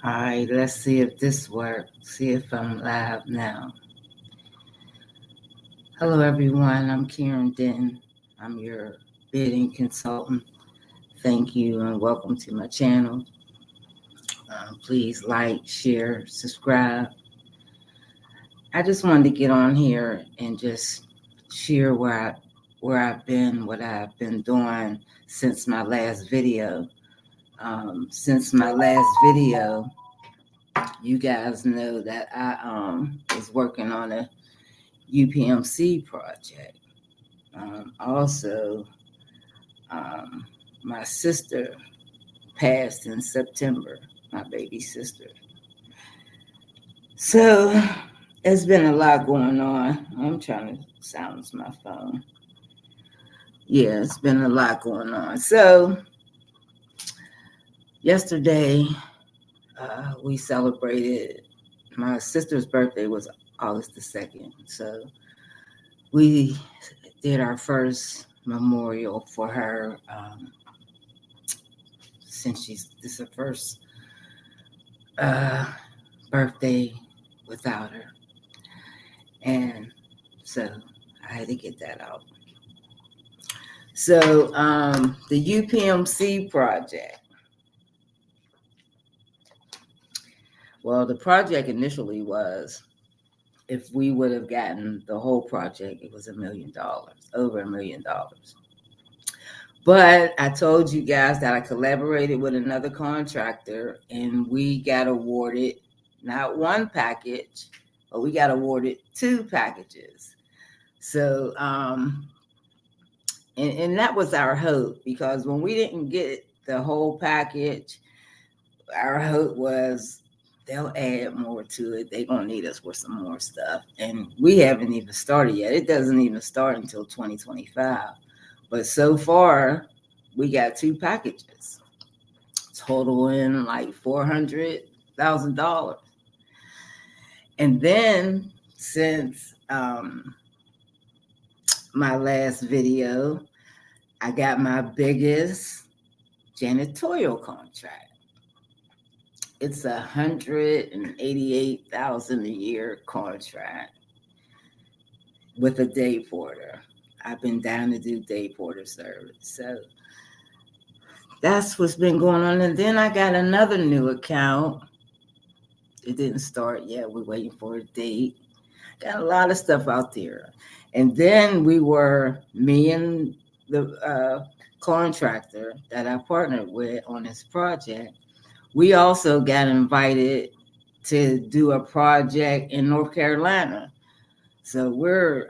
All right, let's see if this works. See if I'm live now. Hello, everyone. I'm Karen Denton. I'm your bidding consultant. Thank you and welcome to my channel. Please like, share, subscribe. I just wanted to get on here and just share where I've been, what I've been doing since my last video. Since my last video, you guys know that I was working on a UPMC project. Also, my sister passed in September, my baby sister. So it's been a lot going on. I'm trying to silence my phone. Yeah, it's been a lot going on. So yesterday, we celebrated my sister's birthday was August the 2nd. So we did our first memorial for her since this is her first birthday without her. And so I had to get that out. So the UPMC project. Well, the project initially was, if we would have gotten the whole project, it was $1 million, over $1 million. But I told you guys that I collaborated with another contractor and we got awarded not one package, but we got awarded 2 packages. So, and that was our hope, because when we didn't get the whole package, our hope was they'll add more to it. They're going to need us for some more stuff. And we haven't even started yet. It doesn't even start until 2025. But so far, we got 2 packages, totaling like $400,000. And then since my last video, I got my biggest janitorial contract. It's $188,000 a year contract with a day porter. I've been down to do day porter service. So that's what's been going on. And then I got another new account. It didn't start yet. We're waiting for a date. Got a lot of stuff out there. And then me and the contractor that I partnered with on this project, we also got invited to do a project in North Carolina. So we're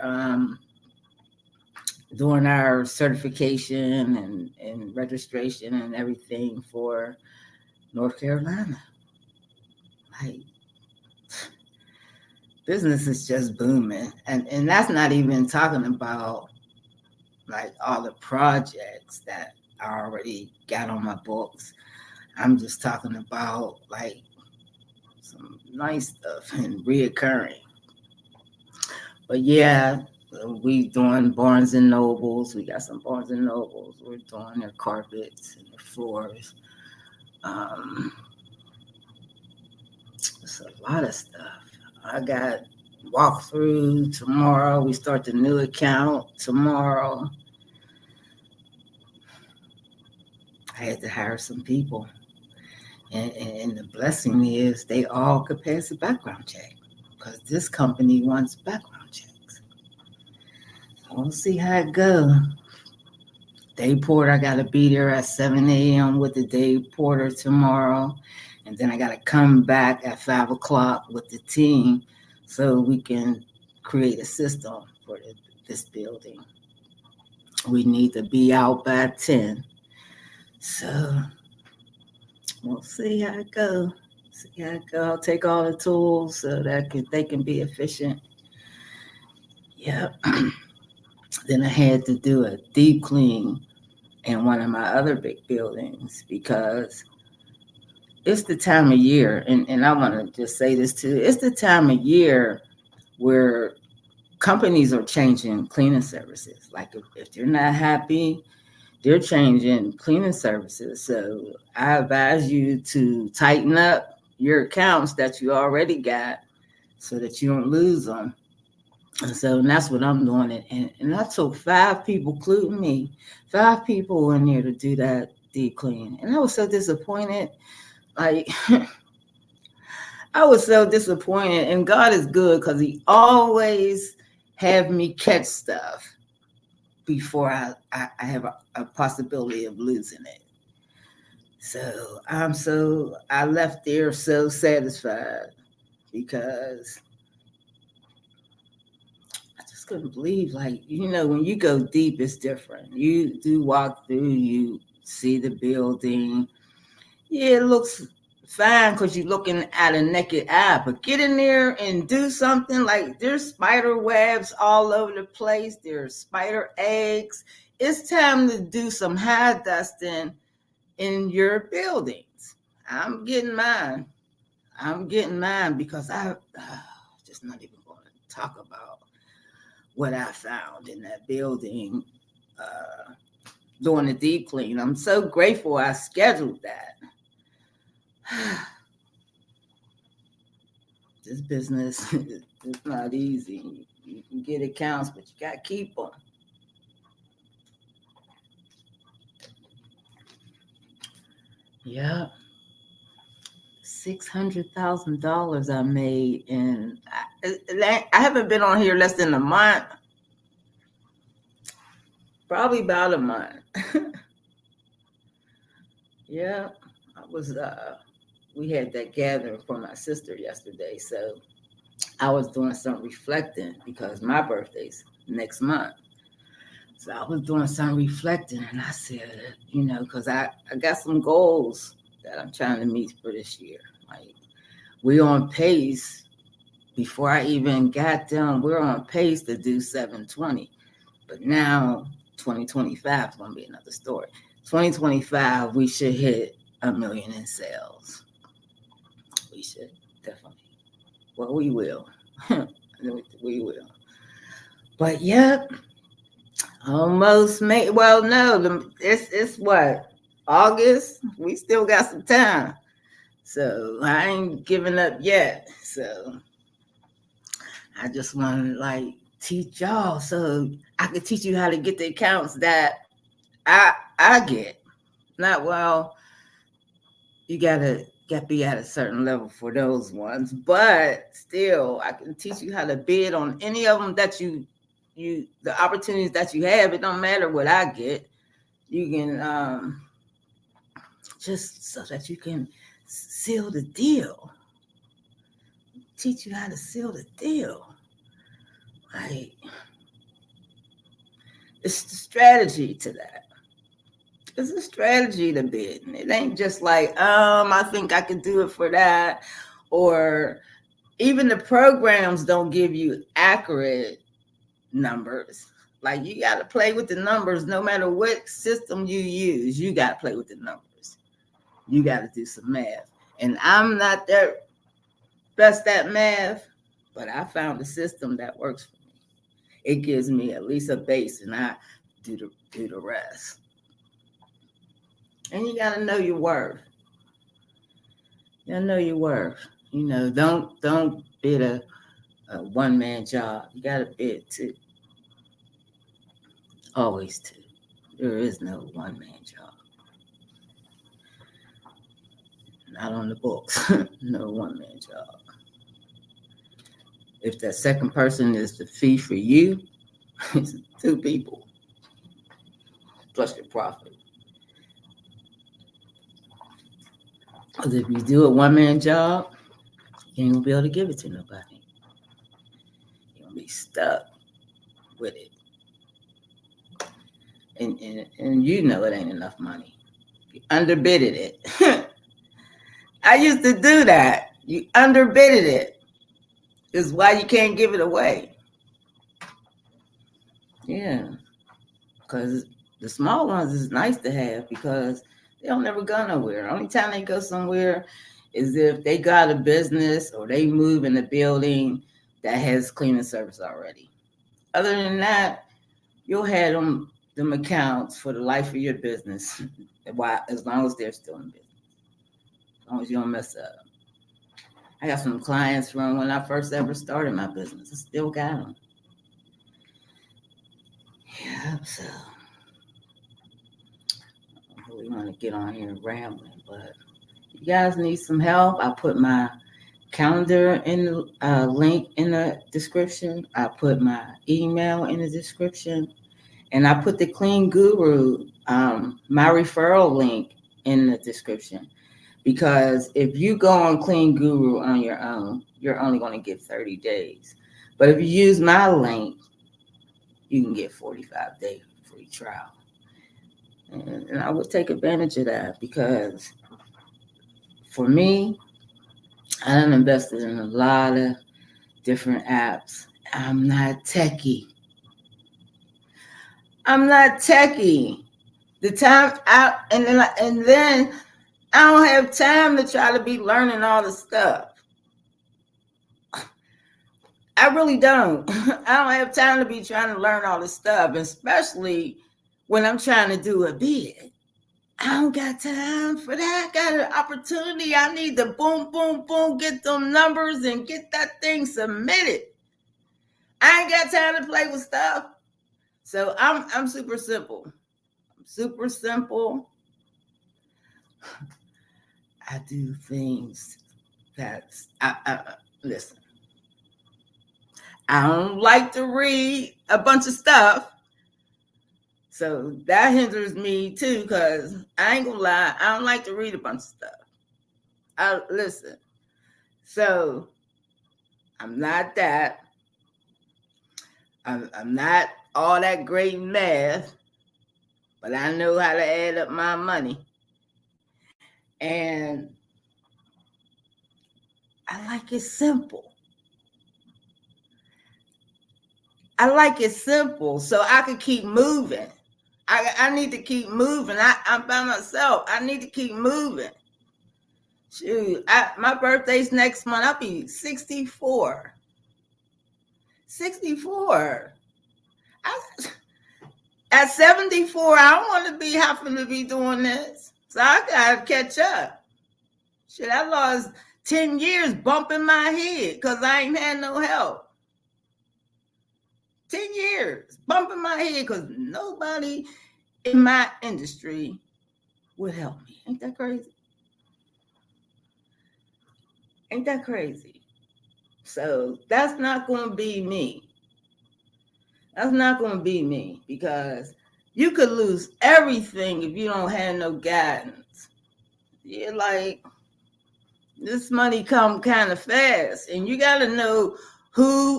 doing our certification and registration and everything for North Carolina. Like, business is just booming. And that's not even talking about like all the projects that I already got on my books. I'm just talking about like some nice stuff and reoccurring. But yeah, we doing Barnes and Nobles. We got some Barnes and Nobles. We're doing their carpets and their floors. It's a lot of stuff. I got walkthrough tomorrow. We start the new account tomorrow. I had to hire some people. And the blessing is they all could pass a background check, because this company wants background checks. So we'll see how it goes. Day porter, I got to be there at 7 a.m. with the day porter tomorrow. And then I got to come back at 5 o'clock with the team so we can create a system for this building. We need to be out by 10. So we'll see how it goes. I'll take all the tools so that they can be efficient. Yeah. Then I had to do a deep clean in one of my other big buildings, because it's the time of year, and I want to just say this too. It's the time of year where companies are changing cleaning services. Like if they're not happy, they're changing cleaning services. So I advise you to tighten up your accounts that you already got so that you don't lose them. And so that's what I'm doing. And I took 5 people, including me, 5 people in there to do that deep clean. And I was so disappointed. Like, I was so disappointed. And God is good because He always have me catch stuff before I have a possibility of losing it. So I left there so satisfied because I just couldn't believe, like, when you go deep, it's different. You do walk through, you see the building. Yeah, it looks fine because you're looking at a naked eye, but get in there and do something. Like, there's spider webs all over the place. There's spider eggs. It's time to do some high dusting in your buildings. I'm getting mine. Because I just not even going to talk about what I found in that building doing the deep clean. I'm so grateful I scheduled that. This business is not easy. You can get accounts, but you got to keep them. Yeah. $600,000 I made, and I haven't been on here less than a month. Probably about a month. Yeah, we had that gathering for my sister yesterday, so I was doing some reflecting because my birthday's next month. So I was doing some reflecting, and I said, because I got some goals that I'm trying to meet for this year. Like, we're on pace. Before I even got done, we're on pace to do 720. But now 2025 is going to be another story. 2025, we should hit 1 million in sales. We should, definitely. Well, we will. We will. But yeah, almost made. Well, no, it's what? August? We still got some time. So I ain't giving up yet. So I just want to teach y'all so I can teach you how to get the accounts that I get. Not, well, you gotta be at a certain level for those ones, but still I can teach you how to bid on any of them that you the opportunities that you have. It don't matter what I get. You can just so that you can seal the deal. Teach you how to seal the deal. Like, it's the strategy to that. It's a strategy to bid. It ain't just like, I think I could do it for that. Or even the programs don't give you accurate numbers. Like, you got to play with the numbers no matter what system you use. You got to play with the numbers. You got to do some math. And I'm not that best at math, but I found a system that works for me. It gives me at least a base, and I do the rest. And you got to know your worth. You got to know your worth. Don't bid a one-man job. You got to bid 2. Always 2. There is no one-man job. Not on the books. No one-man job. If that second person is the fee for you, it's 2 people plus your profit. Because if you do a one-man job, you ain't gonna be able to give it to nobody. You're gonna be stuck with it. And it ain't enough money. You underbidded it. I used to do that. You underbidded it. This is why you can't give it away. Yeah. Because the small ones is nice to have because they don't never go nowhere. Only time they go somewhere is if they got a business or they move in a building that has cleaning service already. Other than that, you'll have them accounts for the life of your business as long as they're still in business. As long as you don't mess up. I got some clients from when I first ever started my business. I still got them. Yeah, so I don't really want to get on here rambling, but if you guys need some help, I put my calendar in the link in the description. I put my email in the description, and I put the Clean Guru, my referral link in the description. Because if you go on Clean Guru on your own, you're only going to get 30 days. But if you use my link, you can get 45-day free trial. And I would take advantage of that because for me, I done invested in a lot of different apps. I'm not techie. The time out, and then I don't have time to try to be learning all the stuff. I really don't. I don't have time to be trying to learn all this stuff, especially when I'm trying to do a bid. I don't got time for that. I got an opportunity. I need to boom, boom, boom, get them numbers and get that thing submitted. I ain't got time to play with stuff. So I'm super simple. Super simple. I do things that listen. I don't like to read a bunch of stuff. So that hinders me too, because I ain't gonna lie, I don't like to read a bunch of stuff. Listen. So I'm not that. I'm not all that great in math, but I know how to add up my money. And I like it simple. I like it simple so I can keep moving. I need to keep moving. I'm by myself. I need to keep moving. Shoot, my birthday's next month. I'll be 64. 64. At 74, I don't want to be having to be doing this. So I got to catch up. Shit, I lost 10 years bumping my head because I ain't had no help. 10 years bumping my head because nobody in my industry would help me. Ain't that crazy? Ain't that crazy? So that's not going to be me. That's not going to be me because you could lose everything if you don't have no guidance. You're like, this money come kind of fast and you got to know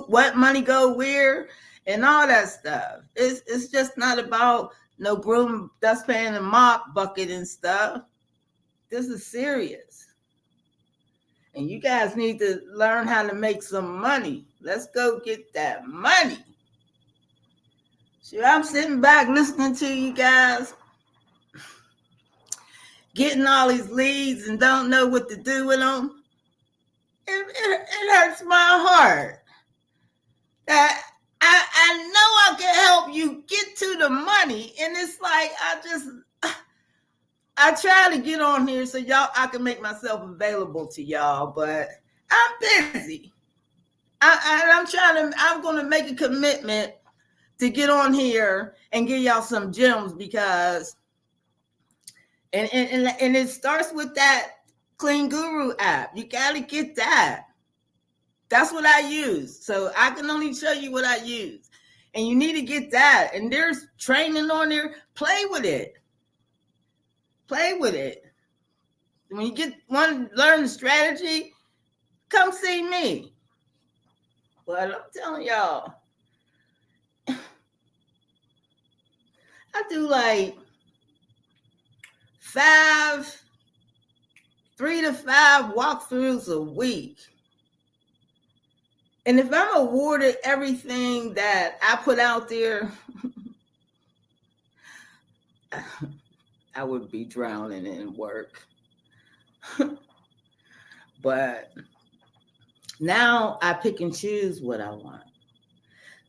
what money go where and all that stuff. It's just not about no broom, dustpan, and mop bucket and stuff. This is serious. And you guys need to learn how to make some money. Let's go get that money. So I'm sitting back listening to you guys, getting all these leads and don't know what to do with them. It hurts my heart. That I know I can help you get to the money. And it's like, I try to get on here so I can make myself available to y'all, but I'm busy. I'm going to make a commitment to get on here and give y'all some gems because, and it starts with that Clean Guru app. You got to get that. That's what I use. So I can only show you what I use. And you need to get that. And there's training on there. Play with it. Play with it. When you want to learn the strategy, come see me. But I'm telling y'all, I do like 3 to 5 walkthroughs a week. And if I'm awarded everything that I put out there, I would be drowning in work. But now I pick and choose what I want.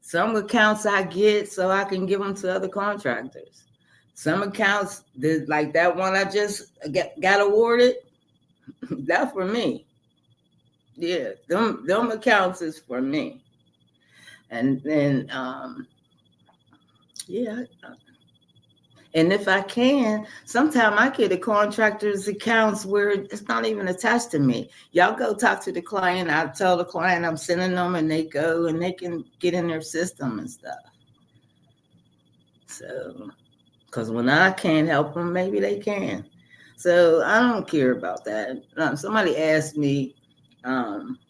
Some accounts I get so I can give them to other contractors. Some accounts, like that one I just got awarded, that's for me. Yeah, them accounts is for me. And then yeah, and if I can, sometimes I get a contractor's accounts where it's not even attached to me. Y'all go talk to the client. I tell the client I'm sending them, and they go and they can get in their system and stuff. So, because when I can't help them, maybe they can. So I don't care about that. Somebody asked me um,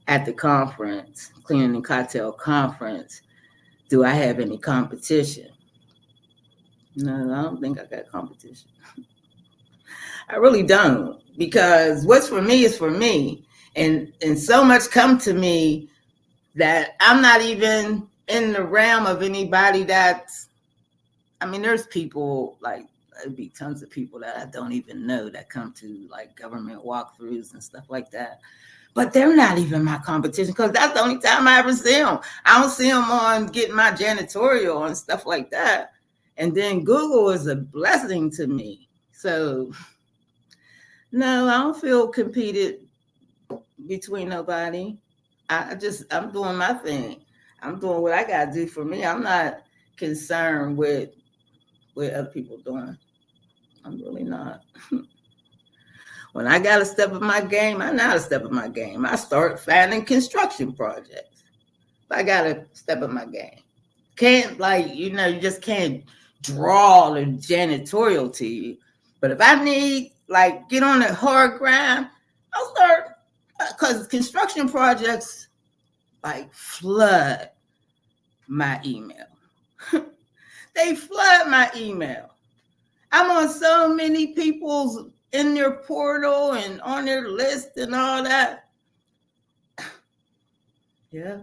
at the conference, Cleaning and Cocktail Conference, do I have any competition? No, I don't think I got competition. I really don't, because what's for me is for me, and so much come to me that I'm not even in the realm of anybody that's. I mean, there's people like there'd be tons of people that I don't even know that come to like government walkthroughs and stuff like that. But they're not even my competition, because that's the only time I ever see them. I don't see them on getting my janitorial and stuff like that. And then Google is a blessing to me. So no, I don't feel competed between nobody. I'm doing my thing. I'm doing what I gotta do for me. I'm not concerned with what other people doing. I'm really not. When I gotta step up my game, I know how to step up my game. I start finding construction projects. I gotta step up my game. Can't you just can't draw the janitorial to you. But if I need get on the hard grind, I'll start, because construction projects flood my email. They flood my email. I'm on so many people's in their portal and on their list and all that. Yeah.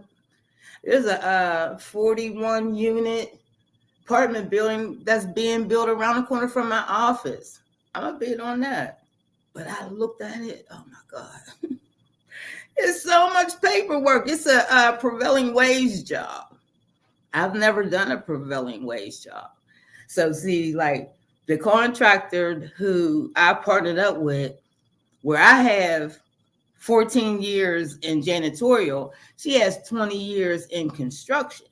There's a 41 unit apartment building that's being built around the corner from my office. I'm a bid on that. But I looked at it. Oh my God. It's so much paperwork. It's a prevailing wage job. I've never done a prevailing wage job. So see, the contractor who I partnered up with, where I have 14 years in janitorial, she has 20 years in construction.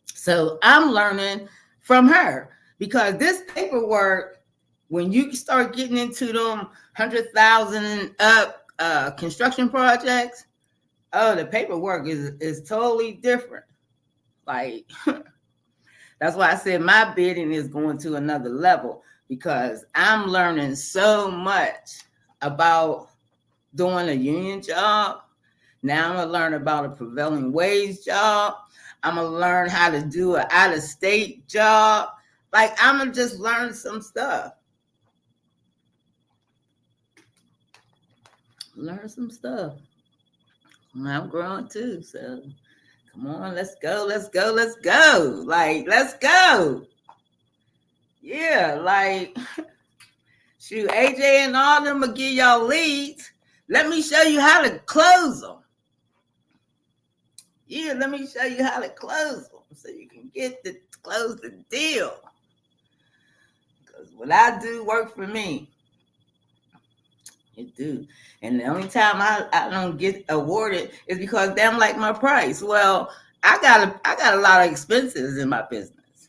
So I'm learning from her, because this paperwork, when you start getting into them 100,000 up construction projects, oh, the paperwork is totally different. That's why I said my bidding is going to another level, because I'm learning so much about doing a union job. Now I'm going to learn about a prevailing wage job. I'm going to learn how to do an out-of-state job. I'm going to just learn some stuff. Learn some stuff. I'm growing too, so come on, let's go, let's go, let's go. Let's go. Yeah, shoot, AJ and all them will give y'all leads. Let me show you how to close them. Yeah, let me show you how to close them so you can close the deal. Because what I do work for me. It do. And the only time I don't get awarded is because they don't like my price. Well, I got a lot of expenses in my business.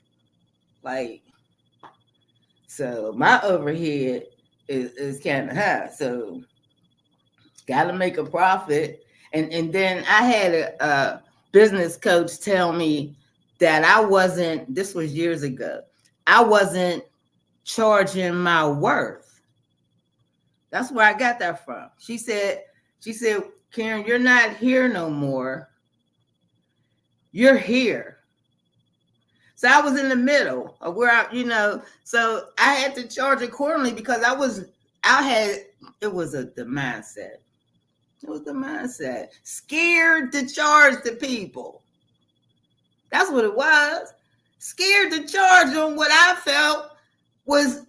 So my overhead is kind of high. So gotta make a profit. And then I had a business coach tell me that this was years ago, I wasn't charging my worth. That's where I got that from. She said, Karen, you're not here no more. You're here. So I was in the middle of where so I had to charge accordingly, because it was the mindset. It was the mindset. Scared to charge the people. That's what it was. Scared to charge them what I felt was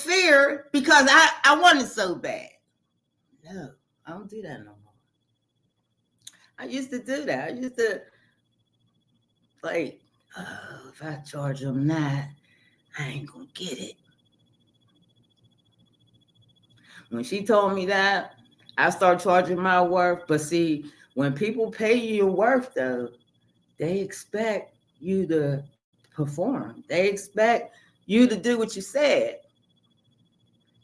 fear, because I wanted so bad. No, I don't do that no more. I used to do that. I used to if I charge them that, I ain't gonna get it. When she told me that, I start charging my worth. But see, when people pay you your worth, though, they expect you to perform. They expect you to do what you said.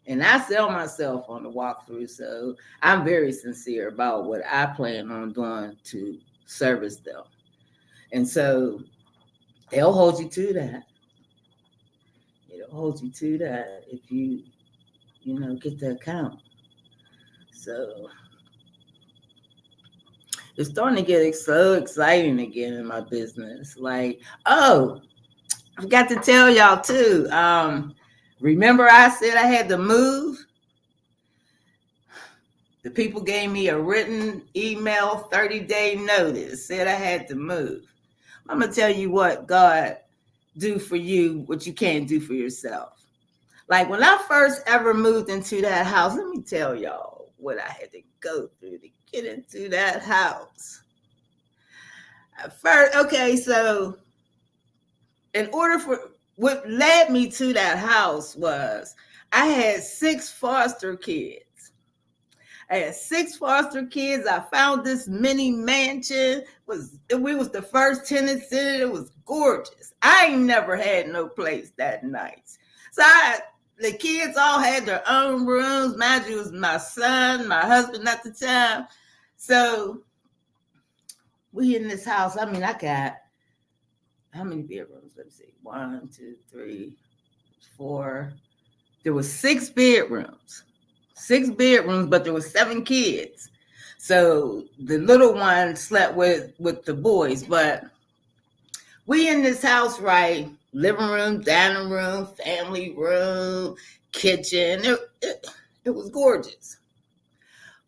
And I sell myself on the walkthrough. So I'm very sincere about what I plan on doing to service them. And so they'll hold you to that. It'll hold you to that if you get the account. So it's starting to get so exciting again in my business. Like, oh, I forgot to tell y'all too. Remember I said I had to move? The people gave me a written email 30-day notice, said I had to move. I'm going to tell you what God do for you, what you can't do for yourself. Like when I first ever moved into that house, let me tell y'all what I had to go through to get into that house. First, okay, so in order for what led me to that house was I had 6 foster kids. I had 6 foster kids. I found this mini mansion. We was the first tenants in it. It was gorgeous. I ain't never had no place that nice. So the kids all had their own rooms. Mind you, it was my son, my husband at the time. So we in this house. I mean, I got how many bedrooms? Let me see. 1, 2, 3, 4. There was 6 bedrooms. 6 bedrooms, but there was 7 kids. So the little one slept with the boys. But we in this house, right? Living room, dining room, family room, kitchen. It was gorgeous.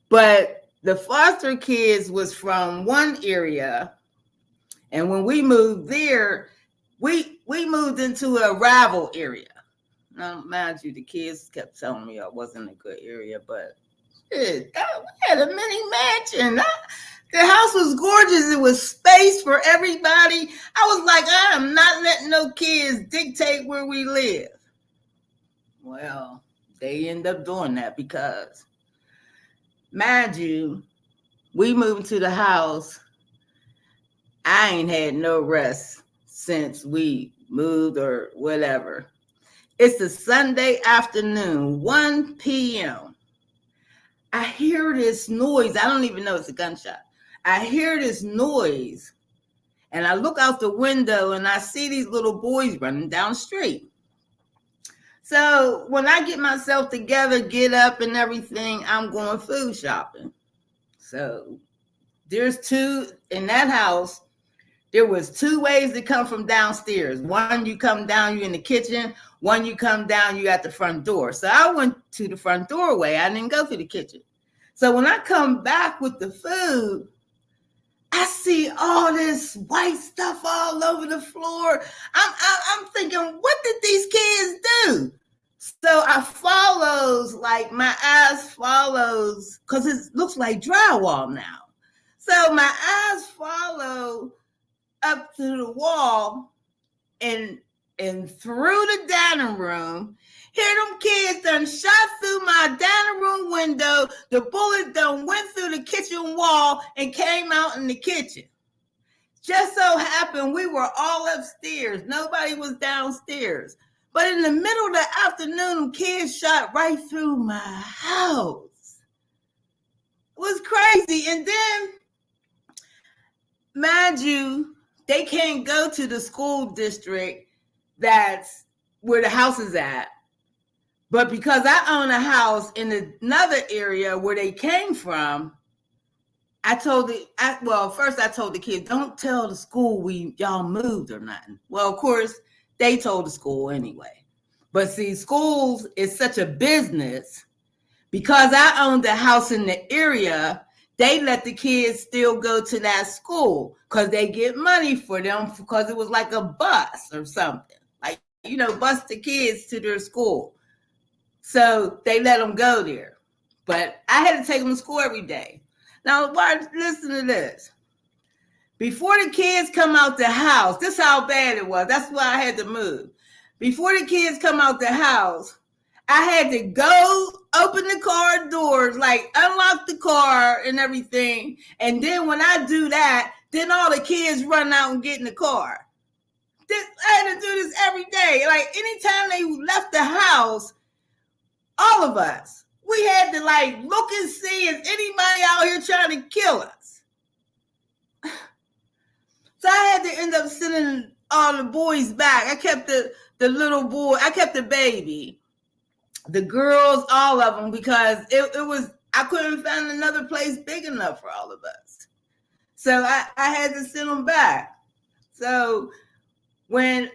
But the foster kids was from one area. And when we moved there, we moved into a rival area. Now, mind you, the kids kept telling me I wasn't a good area, but we had a mini mansion. The house was gorgeous. It was space for everybody. I was like, I am not letting no kids dictate where we live. Well, they end up doing that because, mind you, we moved to the house. I ain't had no rest since we moved or whatever. It's a Sunday afternoon, 1 p.m. I hear this noise. I don't even know it's a gunshot. I hear this noise, and I look out the window, and I see these little boys running down the street. So when I get myself together, get up and everything, I'm going food shopping. So there's 2 in that house. There was 2 ways to come from downstairs. One, you come down, you in the kitchen. One, you come down, you at the front door. So I went to the front doorway. I didn't go to the kitchen. So when I come back with the food, I see all this white stuff all over the floor. I'm thinking, what did these kids do? So I follows, like my eyes follows, because it looks like drywall now. So my eyes follow up to the wall and through the dining room. Here them kids done shot through my dining room window. The bullet done went through the kitchen wall and came out in the kitchen. Just so happened we were all upstairs. Nobody was downstairs. But in the middle of the afternoon, them kids shot right through my house. It was crazy. And then, mind you, they can't go to the school district that's where the house is at. But because I own a house in another area where they came from, first I told the kids, don't tell the school y'all moved or nothing. Well, of course, they told the school anyway. But see, schools is such a business. Because I owned the house in the area, they let the kids still go to that school because they get money for them because it was like a bus or something. Like, bus the kids to their school. So they let them go there. But I had to take them to school every day. Now, listen to this. Before the kids come out the house, this is how bad it was. That's why I had to move. Before the kids come out the house, I had to go open the car doors, like unlock the car and everything. And then when I do that, then all the kids run out and get in the car. I had to do this every day. Like anytime they left the house, all of us, we had to like look and see if anybody out here trying to kill us. So I had to end up sending all the boys back. I kept the little boy, I kept the baby, the girls, all of them, because it was, I couldn't find another place big enough for all of us. So I had to send them back. So when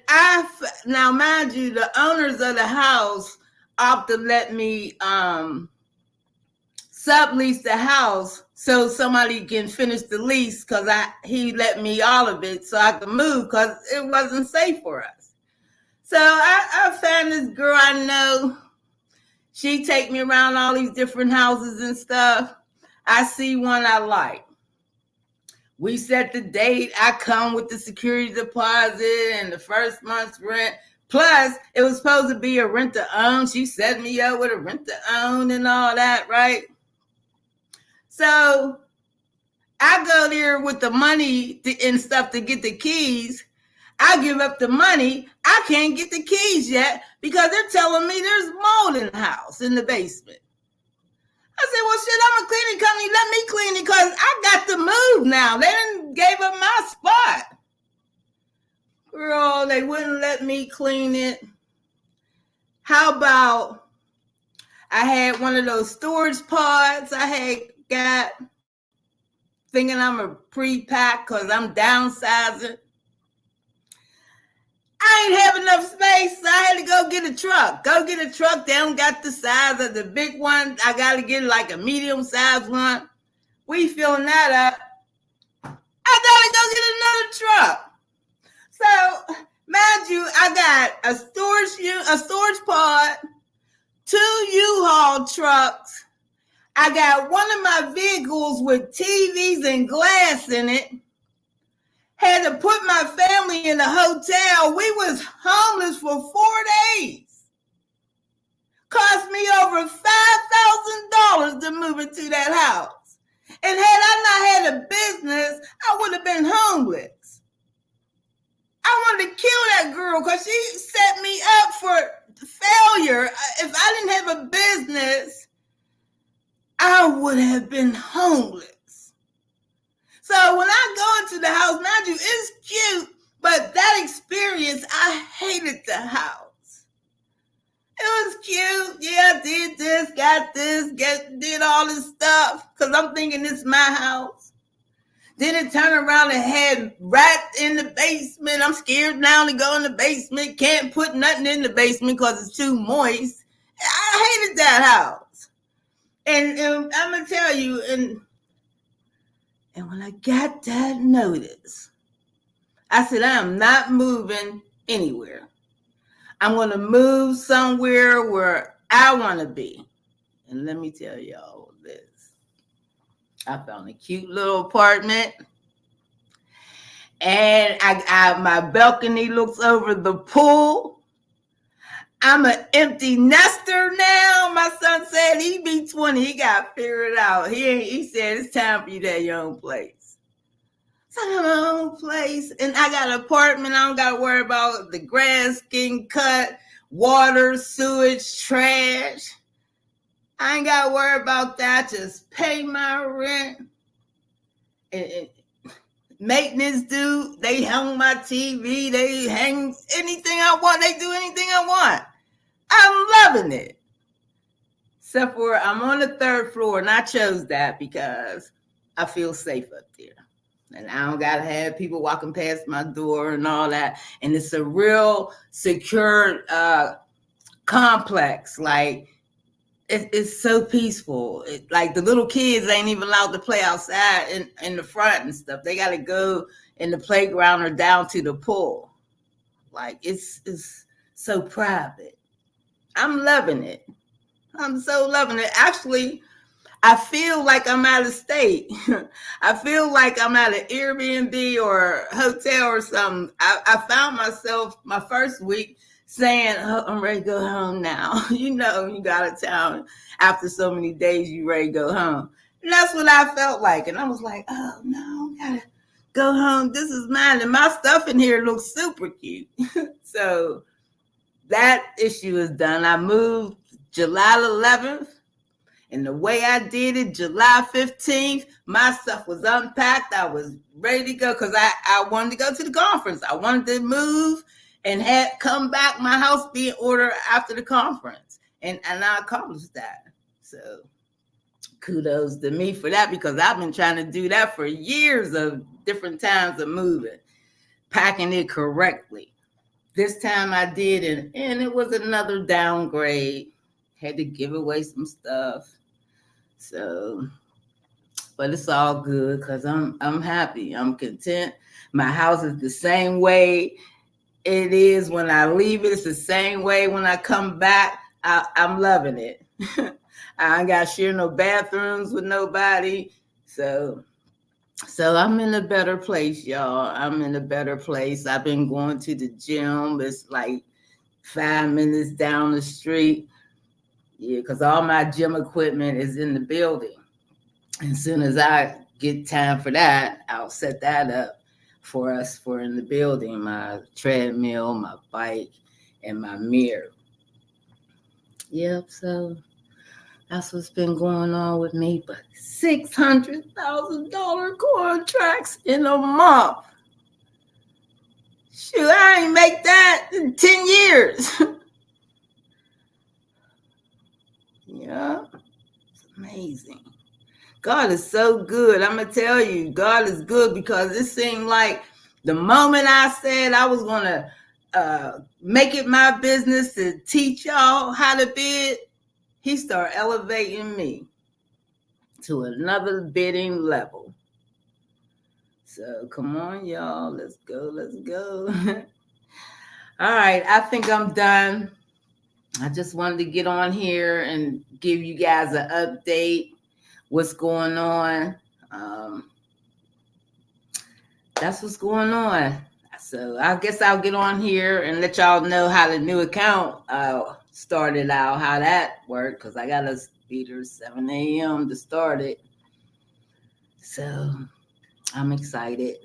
now mind you, the owners of the house opt to let me sublease the house so somebody can finish the lease, because he let me all of it so I could move because it wasn't safe for us. So I found this girl I know. She take me around all these different houses and stuff. I see one I like. We set the date. I come with the security deposit and the first month's rent. Plus, it was supposed to be a rent-to-own. She set me up with a rent-to-own and all that, right? So I go there with the money and stuff to get the keys. I give up the money. I can't get the keys yet because they're telling me there's mold in the house, in the basement. I said, well, shit, I'm a cleaning company. Let me clean it because I got to move now. They done gave up my spot. Girl, they wouldn't let me clean it. How about I had one of those storage pods I had got, thinking I'm a pre-pack because I'm downsizing. I ain't have enough space, so I had to go get a truck. They don't got the size of the big one. I got to get like a medium-sized one. We filling that up. I got to go get another truck. So, mind you, I got a storage pod, 2 U-Haul trucks. I got one of my vehicles with TVs and glass in it. Had to put my family in a hotel. We was homeless for 4 days. Cost me over $5,000 to move into that house. And had I not had a business, I would have been homeless. I wanted to kill that girl because she set me up for failure. If I didn't have a business, I would have been homeless. So when I go into the house, mind you, it's cute, but that experience, I hated the house. It was cute. Yeah, did this, got this, did all this stuff, because I'm thinking it's my house. Then it turned around and had rats in the basement. I'm scared now to go in the basement. Can't put nothing in the basement because it's too moist. I hated that house. And I'm going to tell you, and when I got that notice, I said, I am not moving anywhere. I'm going to move somewhere where I want to be. And let me tell y'all this. I found a cute little apartment. And my balcony looks over the pool. I'm an empty nester now. My son said he be 20. He got figured out. He said it's time for you to have your own place. So I have my own place. And I got an apartment. I don't got to worry about the grass getting cut, water, sewage, trash. I ain't got to worry about that. Just pay my rent. And maintenance dude, they hung my TV. They hang anything I want. They do anything I want. I'm loving it. Except for I'm on the 3rd floor, and I chose that because I feel safe up there. And I don't got to have people walking past my door and all that. And it's a real secure complex. Like, it's so peaceful. Like the little kids ain't even allowed to play outside in the front and stuff. They got to go in the playground or down to the pool. Like it's so private. I'm loving it. I'm so loving it. Actually, I feel like I'm out of state. I feel like I'm at an Airbnb or hotel or something. I found myself my first week saying, oh, I'm ready to go home now. You know, you got out of town after so many days, you ready to go home. And that's what I felt like. And I was like, oh no, I gotta go home. This is mine. And my stuff in here looks super cute. So that issue is done. I moved July 11th. And the way I did it, July 15th, my stuff was unpacked. I was ready to go because I wanted to go to the conference. I wanted to move and had come back, my house be in order after the conference. And I accomplished that. So kudos to me for that, because I've been trying to do that for years of different times of moving, packing it correctly. This time I did, and it was another downgrade. Had to give away some stuff. So, but it's all good because I'm happy. I'm content. My house is the same way it is when I leave it. It's the same way when I come back. I'm loving it. I ain't got to share no bathrooms with nobody. So I'm in a better place, y'all. I'm in a better place. I've been going to the gym. It's like 5 minutes down the street. Yeah, because all my gym equipment is in the building. And as soon as I get time for that, I'll set that up for us for in the building, my treadmill, my bike, and my mirror. Yep, so that's what's been going on with me. But $600,000 contracts in a month. Shoot, I ain't make that in 10 years. Yeah, it's amazing. God is so good. I'm going to tell you, God is good, because it seemed like the moment I said I was going to make it my business to teach y'all how to bid, he started elevating me to another bidding level. So come on, y'all. Let's go. All right. I think I'm done. I just wanted to get on here and give you guys an update. What's going on? That's what's going on. So I guess I'll get on here and let y'all know how the new account started out, how that worked, because I got to be there 7 a.m. to start it. So I'm excited.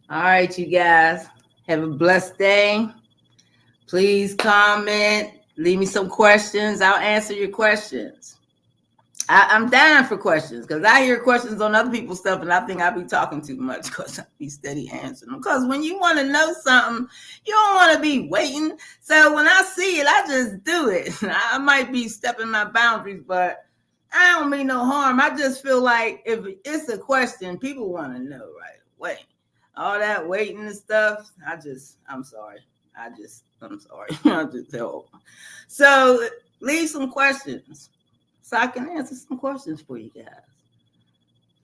All right, you guys. Have a blessed day. Please comment. Leave me some questions. I'll answer your questions. I'm dying for questions, because I hear questions on other people's stuff and I think I be talking too much because I be steady answering them. Because when you want to know something, you don't want to be waiting. So when I see it, I just do it. I might be stepping my boundaries, but I don't mean no harm. I just feel like if it's a question, people want to know right away. All that waiting and stuff, I'm sorry. I'm sorry. I just help. So leave some questions so I can answer some questions for you guys.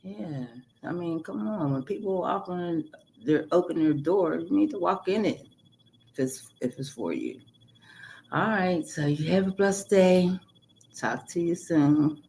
Yeah. I mean, come on. When people open their door, you need to walk in it if it's for you. All right. So you have a blessed day. Talk to you soon.